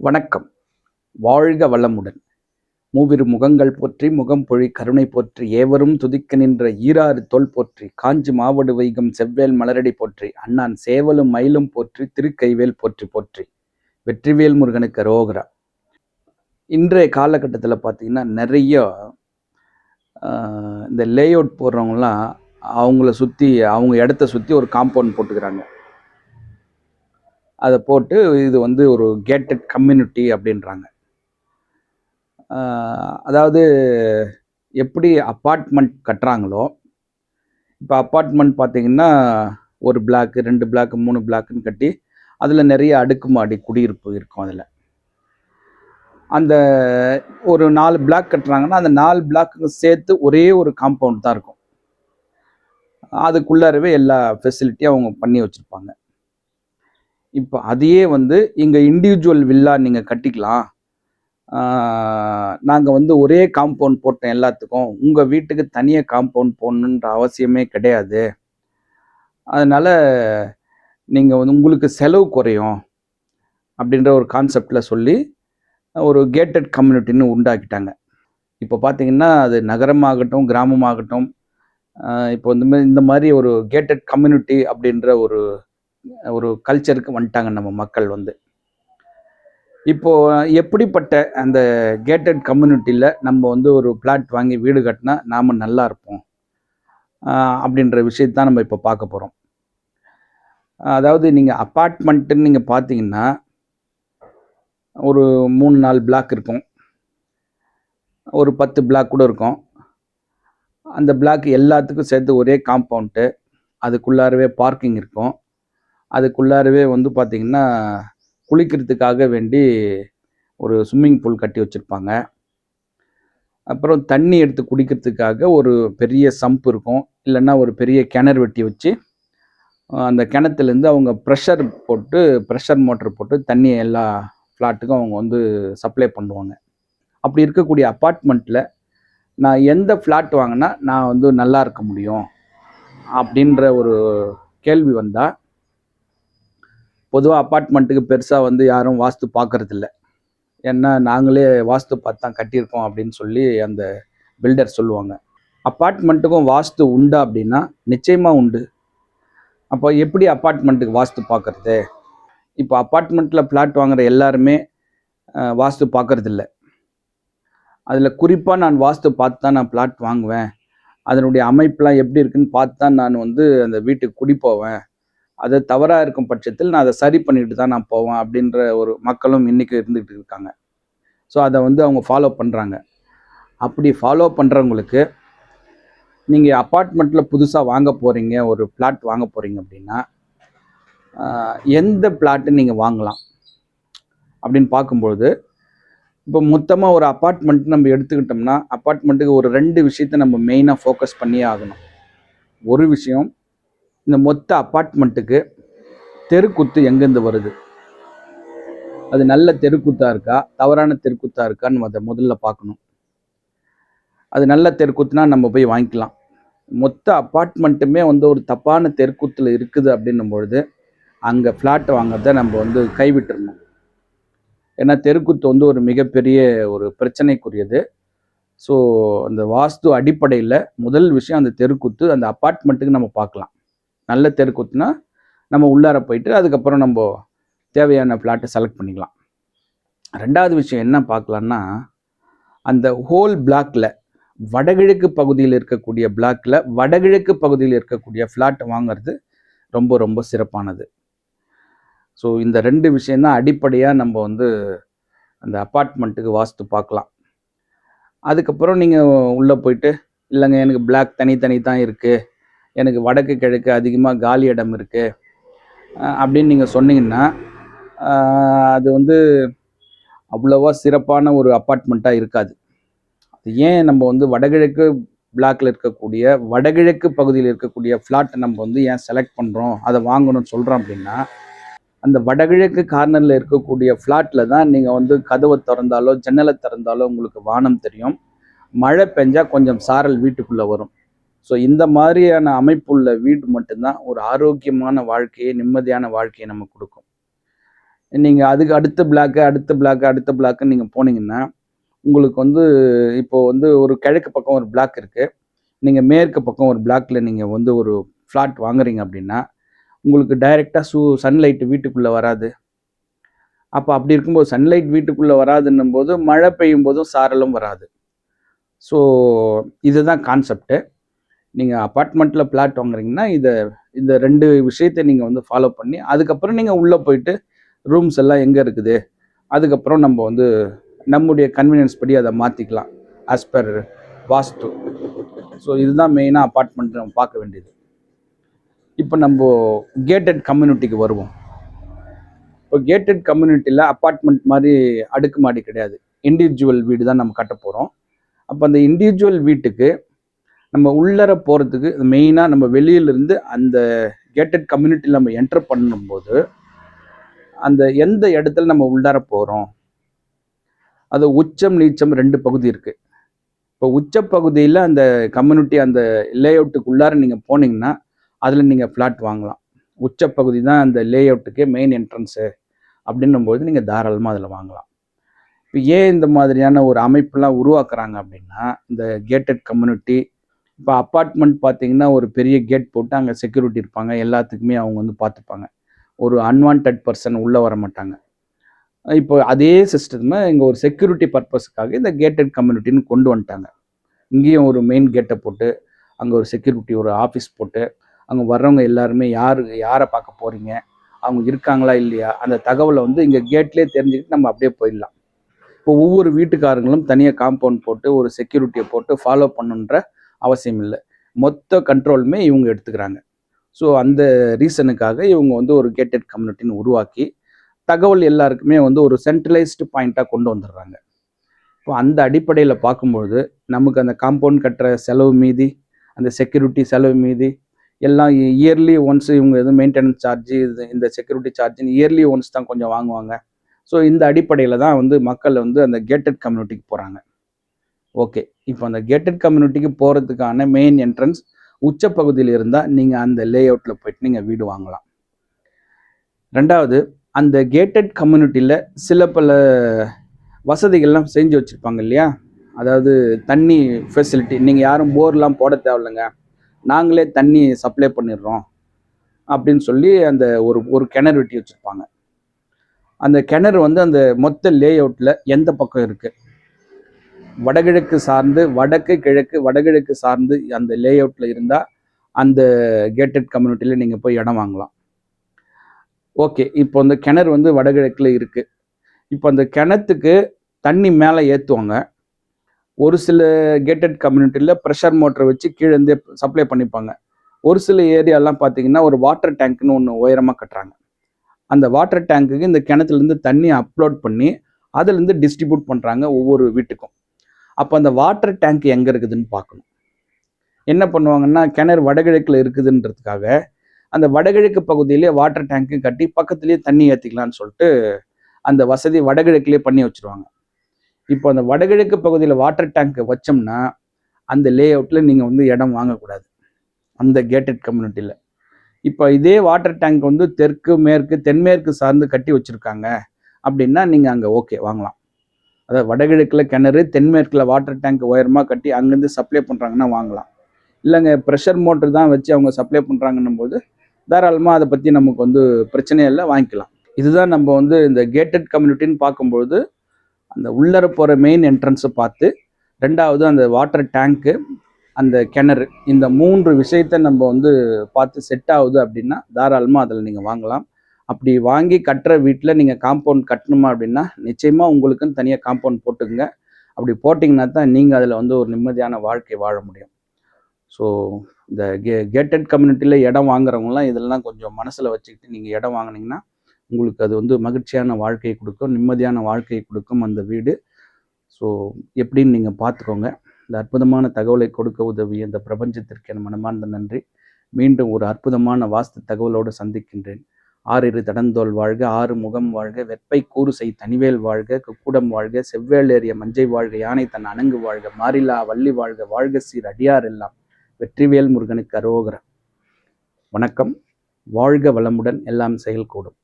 வணக்கம். வாழ்க வளமுடன். மூவிரு முகங்கள் போற்றி முகம்பொழி கருணை போற்றி ஏவரும் துதிக்க நின்ற ஈராறு தோள் போற்றி காஞ்சி மாவடு வைகும் செவ்வேல் மலரடி போற்றி அண்ணான் சேவலும் மயிலும் போற்றி திருக்கைவேல் போற்றி போற்றி வெற்றிவேல் முருகனுக்கு அரோகரா. இன்றைய காலகட்டத்தில் பார்த்தீங்கன்னா நிறைய இந்த லேஅவுட் போடுறவங்கலாம் அவங்கள சுற்றி அவங்க இடத்த சுற்றி ஒரு காம்பவுண்ட் போட்டுக்கிறாங்க. அதை போட்டு இது வந்து ஒரு கேட்டட் கம்யூனிட்டி அப்படின்றாங்க. அதாவது எப்படி அப்பார்ட்மெண்ட் கட்டுறாங்களோ, இப்போ அப்பார்ட்மெண்ட் பார்த்தீங்கன்னா ஒரு பிளாக்கு 2 பிளாக்கு 3 பிளாக்குன்னு கட்டி அதில் நிறைய அடுக்குமாடி குடியிருப்பு இருக்கும். அதில் அந்த ஒரு 4 பிளாக் கட்டுறாங்கன்னா அந்த 4 பிளாக்கு சேர்த்து ஒரே ஒரு காம்பவுண்ட் தான் இருக்கும். அதுக்குள்ளாரவே எல்லா ஃபெசிலிட்டியும் அவங்க பண்ணி வச்சுருப்பாங்க. இப்போ அதையே வந்து இங்கே இண்டிவிஜுவல் வில்லா நீங்கள் கட்டிக்கலாம், நாங்கள் வந்து ஒரே காம்பவுண்ட் போட்டோம் எல்லாத்துக்கும், உங்கள் வீட்டுக்கு தனியாக காம்பவுண்ட் போடணுன்ற அவசியமே கிடையாது, அதனால் நீங்கள் வந்து உங்களுக்கு செலவு குறையும் அப்படின்ற ஒரு கான்செப்டில் சொல்லி ஒரு கேட்டட் கம்யூனிட்டின்னு உண்டாக்கிட்டாங்க. இப்போ பார்த்தீங்கன்னா அது நகரமாகட்டும் கிராமமாகட்டும், இப்போ இந்த மாதிரி ஒரு கேட்டட் கம்யூனிட்டி அப்படின்ற ஒரு ஒரு கல்ச்சருக்கு வந்துட்டாங்க நம்ம மக்கள் வந்து. இப்போ எப்படிப்பட்ட அந்த கேட்டட் கம்யூனிட்டியில் நம்ம வந்து ஒரு பிளாட் வாங்கி வீடு கட்டினா நாம் நல்லா இருப்போம் அப்படின்ற விஷயத்தான் நம்ம இப்போ பார்க்க போகிறோம். அதாவது நீங்கள் அப்பார்ட்மெண்ட்டுன்னு நீங்கள் பார்த்தீங்கன்னா ஒரு 3-4 பிளாக் இருக்கும், ஒரு 10 பிளாக் கூட இருக்கும். அந்த பிளாக் எல்லாத்துக்கும் சேர்த்து ஒரே காம்பவுண்டு, அதுக்குள்ளாரவே பார்க்கிங் இருக்கும், அதுக்குள்ளாரவே வந்து பார்த்திங்கன்னா குளிக்கிறதுக்காக வேண்டி ஒரு ஸ்விம்மிங் பூல் கட்டி வச்சுருப்பாங்க. அப்புறம் தண்ணி எடுத்து குடிக்கிறதுக்காக ஒரு பெரிய சம்ப் இருக்கும், இல்லைன்னா ஒரு பெரிய கிணறு வெட்டி வச்சு அந்த கிணத்துலேருந்து அவங்க ப்ரெஷர் மோட்டர் போட்டு தண்ணி எல்லா ஃப்ளாட்டுக்கும் அவங்க வந்து சப்ளை பண்ணுவாங்க. அப்படி இருக்கக்கூடிய அப்பார்ட்மெண்ட்டில் நான் எந்த ஃப்ளாட் வாங்கினா நான் வந்து நல்லா இருக்க முடியும் அப்படின்ற ஒரு கேள்வி வந்தால், பொதுவாக அப்பார்ட்மெண்ட்டுக்கு பெருசாக வந்து யாரும் வாஸ்து பார்க்கறதில்ல. ஏன்னா நாங்களே வாஸ்து பார்த்து தான் கட்டியிருக்கோம் அப்படின்னு சொல்லி அந்த பில்டர் சொல்லுவாங்க. அப்பார்ட்மெண்ட்டுக்கும் வாஸ்து உண்டா அப்படின்னா நிச்சயமாக உண்டு. அப்போ எப்படி அப்பார்ட்மெண்ட்டுக்கு வாஸ்து பார்க்கறது? இப்போ அப்பார்ட்மெண்ட்டில் ஃப்ளாட் வாங்குகிற எல்லாருமே வாஸ்து பார்க்கறதில்ல. அதில் குறிப்பாக நான் வாஸ்து பார்த்து தான் நான் ஃப்ளாட் வாங்குவேன், அதனுடைய அமைப்பெலாம் எப்படி இருக்குன்னு பார்த்து தான் நான் வந்து அந்த வீட்டுக்கு குடி போவேன், அது தவறாக இருக்கும் பட்சத்தில் நான் அதை சரி பண்ணிட்டு தான் நான் போவேன் அப்படின்ற ஒரு மக்களும் இன்றைக்கி இருந்துகிட்டு இருக்காங்க. ஸோ அதை வந்து அவங்க ஃபாலோ பண்ணுறாங்க. அப்படி ஃபாலோ பண்ணுறவங்களுக்கு நீங்கள் அப்பார்ட்மெண்ட்டில் புதுசாக வாங்க போகிறீங்க, ஒரு ஃப்ளாட் வாங்க போகிறீங்க அப்படின்னா எந்த ஃப்ளாட்டு நீங்கள் வாங்கலாம் அப்படின்னு பார்க்கும்பொழுது, இப்போ மொத்தமாக ஒரு அப்பார்ட்மெண்ட் நம்ம எடுத்துக்கிட்டோம்னா அப்பார்ட்மெண்ட்டுக்கு ஒரு 2 விஷயத்தை நம்ம மெயினாக ஃபோக்கஸ் பண்ணியே ஆகணும். ஒரு விஷயம், இந்த மொத்த அப்பார்ட்மெண்ட்டுக்கு தெருக்குத்து எங்கேருந்து வருது, அது நல்ல தெருக்குத்தாக இருக்கா தவறான தெருக்குத்தாக இருக்கான்னு அதை முதல்ல பார்க்கணும். அது நல்ல தெருக்குத்துனா நம்ம போய் வாங்கிக்கலாம். மொத்த அப்பார்ட்மெண்ட்டுமே வந்து ஒரு தப்பான தெருக்குத்தில் இருக்குது அப்படின்னும் பொழுது அங்கே ஃப்ளாட் வாங்கிறத நம்ம வந்து கைவிட்டுறணும். ஏன்னா தெருக்குத்து வந்து ஒரு மிகப்பெரிய ஒரு பிரச்சனைக்குரியது. ஸோ அந்த வாஸ்து அடிப்படையில் முதல் விஷயம் அந்த தெருக்குத்து, அந்த அப்பார்ட்மெண்ட்டுக்கு நம்ம பார்க்கலாம். நல்ல தெருக்குத்துனா நம்ம உள்ளார போயிட்டு அதுக்கப்புறம் நம்ம தேவையான ஃப்ளாட்டை செலக்ட் பண்ணிக்கலாம். 2வது விஷயம் என்ன பார்க்கலான்னா, அந்த ஹோல் பிளாக்கில் வடகிழக்கு பகுதியில் இருக்கக்கூடிய ஃப்ளாட் வாங்கிறது ரொம்ப ரொம்ப சிறப்பானது. ஸோ இந்த 2 விஷயந்தான் அடிப்படையாக நம்ம வந்து அந்த அப்பார்ட்மெண்ட்டுக்கு வாஸ்து பார்க்கலாம். அதுக்கப்புறம் நீங்கள் உள்ளே போயிட்டு, இல்லைங்க எனக்கு பிளாக் தனி தான் இருக்குது, எனக்கு வடக்கு கிழக்கு அதிகமாக காலி இடம் இருக்குது அப்படின்னு நீங்கள் சொன்னீங்கன்னா அது வந்து அவ்வளோவா சிறப்பான ஒரு அப்பார்ட்மெண்ட்டாக இருக்காது. அது ஏன் நம்ம வந்து வடகிழக்கு பிளாக்கில் இருக்கக்கூடிய வடகிழக்கு பகுதியில் இருக்கக்கூடிய ஃப்ளாட்டை நம்ம வந்து ஏன் செலக்ட் பண்ணுறோம், அதை வாங்கணும்னு சொல்கிறோம் அப்படின்னா, அந்த வடகிழக்கு கார்னரில் இருக்கக்கூடிய ஃப்ளாட்டில் தான் நீங்கள் வந்து கதவை திறந்தாலோ ஜன்னலை திறந்தாலோ உங்களுக்கு வானம் தெரியும், மழை பெஞ்சால் கொஞ்சம் சாரல் வீட்டுக்குள்ளே வரும். ஸோ இந்த மாதிரியான அமைப்புள்ள வீடு மட்டும்தான் ஒரு ஆரோக்கியமான வாழ்க்கையை, நிம்மதியான வாழ்க்கையை நமக்கு கொடுக்கும். நீங்கள் அதுக்கு அடுத்த பிளாக்கு நீங்கள் போனீங்கன்னா உங்களுக்கு வந்து இப்போ வந்து ஒரு கிழக்கு பக்கம் ஒரு பிளாக் இருக்குது, நீங்கள் மேற்கு பக்கம் ஒரு பிளாக்ல நீங்கள் வந்து ஒரு ஃப்ளாட் வாங்குறீங்க அப்படின்னா உங்களுக்கு டைரெக்டாக சன்லைட் வீட்டுக்குள்ளே வராது. அப்போ அப்படி இருக்கும்போது சன்லைட் வீட்டுக்குள்ளே வராதுன்னும் போது மழை பெய்யும் போதும் சாரலும் வராது. ஸோ இதுதான் கான்செப்ட்டு. நீங்கள் அப்பார்ட்மெண்ட்டில் பிளாட் வாங்குறீங்கன்னா இந்த 2 விஷயத்தை நீங்கள் வந்து ஃபாலோ பண்ணி அதுக்கப்புறம் நீங்கள் உள்ளே போயிட்டு ரூம்ஸ் எல்லாம் எங்கே இருக்குது, அதுக்கப்புறம் நம்ம வந்து நம்முடைய கன்வீனியன்ஸ் படி அதை மாற்றிக்கலாம் ஆஸ் பர் வாஸ்து. ஸோ இதுதான் மெயினாக அப்பார்ட்மெண்ட் நம்ம பார்க்க வேண்டியது. இப்போ நம்ம கேட்டட் கம்யூனிட்டிக்கு வருவோம். இப்போ கேட்டட் கம்யூனிட்டியில் அப்பார்ட்மெண்ட் மாதிரி அடுக்குமாடி கிடையாது, இண்டிவிஜுவல் வீடு தான் நம்ம கட்ட போகிறோம். அப்போ அந்த இண்டிவிஜுவல் வீட்டுக்கு நம்ம உள்ளர போகிறதுக்கு மெயினாக நம்ம வெளியிலிருந்து அந்த கேட்டட் கம்யூனிட்டியில் நம்ம என்டர் பண்ணும்போது அந்த எந்த இடத்துல நம்ம உள்ளார போகிறோம், அது உச்சம் நீச்சம் 2 பகுதி இருக்குது. இப்போ உச்ச பகுதியில் அந்த கம்யூனிட்டி அந்த லேஅவுட்டுக்கு உள்ளார நீங்கள் போனீங்கன்னா அதில் நீங்கள் ஃப்ளாட் வாங்கலாம். உச்ச பகுதி தான் அந்த லேஅவுட்டுக்கே மெயின் என்ட்ரன்ஸு அப்படின்னும்போது நீங்கள் தாராளமாக அதில் வாங்கலாம். இப்போ ஏன் இந்த மாதிரியான ஒரு அமைப்பெல்லாம் உருவாக்குறாங்க அப்படின்னா, இந்த கேட்டட் கம்யூனிட்டி இப்போ அப்பார்ட்மெண்ட் பார்த்தீங்கன்னா ஒரு பெரிய கேட் போட்டு அங்கே செக்யூரிட்டி இருப்பாங்க, எல்லாத்துக்குமே அவங்க வந்து பார்த்துப்பாங்க. ஒரு அன்வான்ட் பர்சன் உள்ளே வர மாட்டாங்க. இப்போ அதே சிஸ்டமை இங்கே ஒரு செக்யூரிட்டி பர்பஸுக்காக இந்த கேட்டட் கம்யூனிட்டின்னு கொண்டு வந்துட்டாங்க. இங்கேயும் ஒரு மெயின் கேட்டை போட்டு அங்கே ஒரு செக்யூரிட்டி ஒரு ஆஃபீஸ் போட்டு அங்கே வர்றவங்க எல்லாருமே யாரை பார்க்க போகிறீங்க, அவங்க இருக்காங்களா இல்லையா, அந்த தகவலை வந்து இங்கே கேட்லேயே தெரிஞ்சுக்கிட்டு நம்ம அப்படியே போயிடலாம். இப்போ ஒவ்வொரு வீட்டுக்காரங்களும் தனியாக காம்பவுண்ட் போட்டு ஒரு செக்யூரிட்டியை போட்டு ஃபாலோ பண்ணுன்ற அவசியம் இல்லை. மொத்த கண்ட்ரோலுமே இவங்க எடுத்துக்கிறாங்க. ஸோ அந்த ரீசனுக்காக இவங்க வந்து ஒரு கேட்டட் கம்யூனிட்டின்னு உருவாக்கி தகவல் எல்லாருக்குமே வந்து ஒரு சென்ட்ரலைஸ்டு பாயிண்ட்டாக கொண்டு வந்துடுறாங்க. இப்போ அந்த அடிப்படையில் பார்க்கும்பொழுது நமக்கு அந்த காம்பவுண்ட் கட்டுற செலவு மீதி, அந்த செக்யூரிட்டி செலவு மீதி எல்லாம் இயர்லி ஒன்ஸ் இவங்க எதுவும் மெயின்டெனன்ஸ் சார்ஜு இந்த செக்யூரிட்டி சார்ஜுன்னு இயர்லி ஒன்ஸ் தான் கொஞ்சம் வாங்குவாங்க. ஸோ இந்த அடிப்படையில் தான் வந்து மக்கள் வந்து அந்த கேட்டட் கம்யூனிட்டிக்கு போகிறாங்க. ஓகே, இப்போ அந்த கேட்டட் கம்யூனிட்டிக்கு போகிறதுக்கான மெயின் என்ட்ரன்ஸ் உச்சப்பகுதியில் இருந்தால் நீங்கள் அந்த லேஅவுட்டில் போயிட்டு நீங்கள் வீடு வாங்கலாம். 2வது, அந்த கேட்டட் கம்யூனிட்டியில் சில பல வசதிகள்லாம் செஞ்சு வச்சுருப்பாங்க இல்லையா, அதாவது தண்ணி ஃபெசிலிட்டி, நீங்கள் யாரும் போர்லாம் போட தேவையில்லைங்க, நாங்களே தண்ணி சப்ளை பண்ணிடுறோம் அப்படின்னு சொல்லி அந்த ஒரு கிணறு வெட்டி வச்சுருப்பாங்க. அந்த கிணறு வந்து அந்த மொத்த லேஅவுட்டில் எந்த பக்கம் இருக்குது, வடகிழக்கு சார்ந்து வடகிழக்கு சார்ந்து அந்த லேஅவுட்டில் இருந்தால் அந்த கேட்டட் கம்யூனிட்டியில் நீங்கள் போய் இடம் வாங்கலாம். ஓகே, இப்போ அந்த கிணறு வந்து வடகிழக்கில் இருக்குது. இப்போ அந்த கிணத்துக்கு தண்ணி மேலே ஏற்றுவாங்க. ஒரு சில கேட்டட் கம்யூனிட்டியில் ப்ரெஷர் மோட்டரை வச்சு கீழேருந்தே சப்ளை பண்ணிப்பாங்க. ஒரு சில ஏரியாலாம் பார்த்தீங்கன்னா ஒரு வாட்டர் டேங்க்னு ஒன்று உயரமாக கட்டுறாங்க. அந்த வாட்டர் டேங்க்குக்கு இந்த கிணத்துலேருந்து தண்ணி அப்லோட் பண்ணி அதுலேருந்து டிஸ்ட்ரிபியூட் பண்ணுறாங்க ஒவ்வொரு வீட்டுக்கும். அப்போ அந்த வாட்டர் டேங்க் எங்கே இருக்குதுன்னு பார்க்கணும். என்ன பண்ணுவாங்கன்னா, கிணறு வடகிழக்கில் இருக்குதுன்றதுக்காக அந்த வடகிழக்கு பகுதியிலே வாட்டர் டேங்க்கு கட்டி பக்கத்துலேயே தண்ணி ஏற்றிக்கலான்னு சொல்லிட்டு அந்த வசதி வடகிழக்கிலே பண்ணி வச்சுருவாங்க. இப்போ அந்த வடகிழக்கு பகுதியில் வாட்டர் டேங்க் வச்சோம்னா அந்த லேஅவுட்டில் நீங்கள் வந்து இடம் வாங்கக்கூடாது அந்த கேட்டட் கம்யூனிட்டியில். இப்போ இதே வாட்டர் டேங்க் வந்து தெற்கு மேற்கு தென்மேற்கு சார்ந்து கட்டி வச்சுருக்காங்க அப்படின்னா நீங்கள் அங்கே ஓகே வாங்கலாம். அதாவது வடகிழக்கில் கிணறு, தென்மேற்கில் வாட்டர் டேங்க் உயரமாக கட்டி அங்கேருந்து சப்ளை பண்ணுறாங்கன்னா வாங்கலாம். இல்லைங்க ப்ரெஷர் மோட்ரு தான் வச்சு அவங்க சப்ளை பண்ணுறாங்கன்னும் போது தாராளமாக அதை பற்றி நமக்கு வந்து பிரச்சனையே இல்லை, வாங்கிக்கலாம். இதுதான் நம்ம வந்து இந்த கேட்டட் கம்யூனிட்டின்னு பார்க்கும்பொழுது அந்த உள்ளர போகிற மெயின் என்ட்ரன்ஸை பார்த்து, 2வது அந்த வாட்டர் டேங்க்கு, அந்த கிணறு, இந்த 3 விஷயத்தை நம்ம வந்து பார்த்து செட் ஆகுது அப்படின்னா தாராளமாக அதில் நீங்கள் வாங்கலாம். அப்படி வாங்கி கட்டுற வீட்டில் நீங்கள் காம்பவுண்ட் கட்டணுமா அப்படின்னா நிச்சயமாக உங்களுக்குன்னு தனியாக காம்பவுண்ட் போட்டுக்குங்க. அப்படி போட்டிங்கன்னா தான் நீங்கள் அதில் வந்து ஒரு நிம்மதியான வாழ்க்கை வாழ முடியும். ஸோ இந்த கேட்டட் கம்யூனிட்டியில் இடம் வாங்குறவங்களாம் இதெல்லாம் கொஞ்சம் மனசில் வச்சுக்கிட்டு நீங்கள் இடம் வாங்கினீங்கன்னா உங்களுக்கு அது வந்து மகிழ்ச்சியான வாழ்க்கையை கொடுக்கும், நிம்மதியான வாழ்க்கையை கொடுக்கும் அந்த வீடு. ஸோ எப்படின்னு நீங்கள் பார்த்துக்கோங்க. இந்த அற்புதமான தகவலை கொடுக்க உதவிய இந்த பிரபஞ்சத்திற்கு என் மனமார்ந்த நன்றி. மீண்டும் ஒரு அற்புதமான வாஸ்து தகவலோடு சந்திக்கின்றேன். 6 தடந்தோல் வாழ்க, 6 முகம் வாழ்க, வெப்பை கூறுசை தனிவேல் வாழ்க, குக்குடம் வாழ்க, செவ்வேள் ஏறிய மஞ்சை வாழ்க, யானை தன் அணங்கு வாழ்க, மாறிலா வள்ளி வாழ்க, வாழ்க சீர் அடியார் எல்லாம், வெற்றிவேல் முருகனுக்கு அரோகரா. வணக்கம். வாழ்க வளமுடன், எல்லாம் செயல்கூடும்.